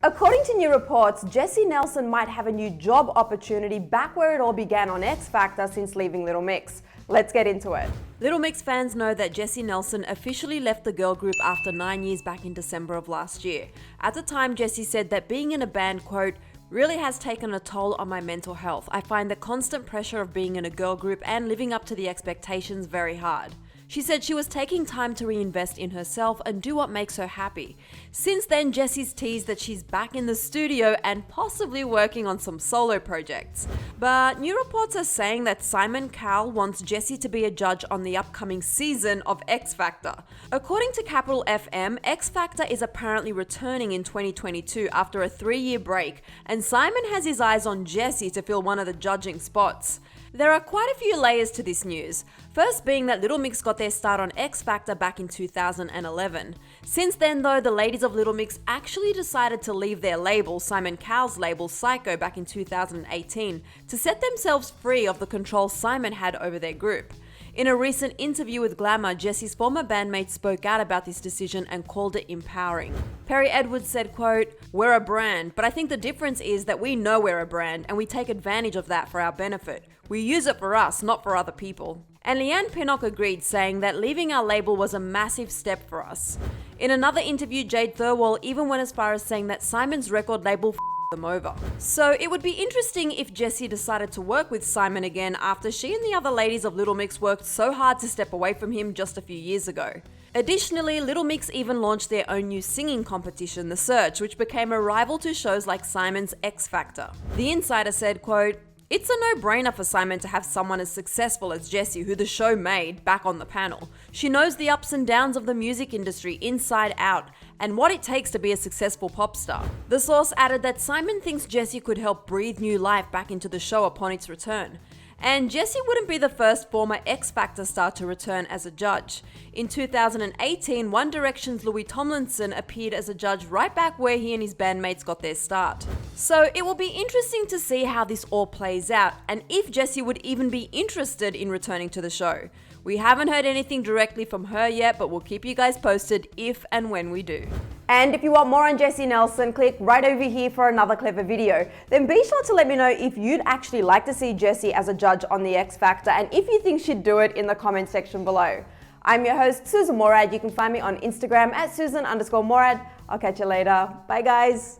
According to new reports, Jessie Nelson might have a new job opportunity back where it all began on X Factor since leaving Little Mix. Let's get into it. Little Mix fans know that Jessie Nelson officially left the girl group after 9 years back in December of last year. At the time, Jessie said that being in a band, quote, really has taken a toll on my mental health. I find the constant pressure of being in a girl group and living up to the expectations very hard. She said she was taking time to reinvest in herself and do what makes her happy. Since then, Jessie's teased that she's back in the studio and possibly working on some solo projects. But new reports are saying that Simon Cowell wants Jessie to be a judge on the upcoming season of X Factor. According to Capital FM, X Factor is apparently returning in 2022 after a 3-year break, and Simon has his eyes on Jessie to fill one of the judging spots. There are quite a few layers to this news. First being that Little Mix got their start on X Factor back in 2011. Since then though, the ladies of Little Mix actually decided to leave their label, Simon Cowell's label Psycho, back in 2018 to set themselves free of the control Simon had over their group. In a recent interview with Glamour, Jessie's former bandmate spoke out about this decision and called it empowering. Perrie Edwards said, quote, "We're a brand, but I think the difference is that we know we're a brand and we take advantage of that for our benefit. We use it for us, not for other people." And Leanne Pinnock agreed, saying that leaving our label was a massive step for us. In another interview, Jade Thirlwall even went as far as saying that Simon's record label them over. So it would be interesting if Jessie decided to work with Simon again after she and the other ladies of Little Mix worked so hard to step away from him just a few years ago. Additionally, Little Mix even launched their own new singing competition, The Search, which became a rival to shows like Simon's X Factor. The Insider said, quote, "It's a no-brainer for Simon to have someone as successful as Jessie, who the show made, back on the panel. She knows the ups and downs of the music industry inside out and what it takes to be a successful pop star." The source added that Simon thinks Jessie could help breathe new life back into the show upon its return. And Jessie wouldn't be the first former X Factor star to return as a judge. In 2018, One Direction's Louis Tomlinson appeared as a judge right back where he and his bandmates got their start. So it will be interesting to see how this all plays out and if Jessie would even be interested in returning to the show. We haven't heard anything directly from her yet, but we'll keep you guys posted if and when we do. And if you want more on Jessie Nelson, click right over here for another clever video. Then be sure to let me know if you'd actually like to see Jessie as a judge on the X Factor and if you think she'd do it in the comment section below. I'm your host, Susan Morad. You can find me on Instagram at Susan_Morad. I'll catch you later. Bye guys.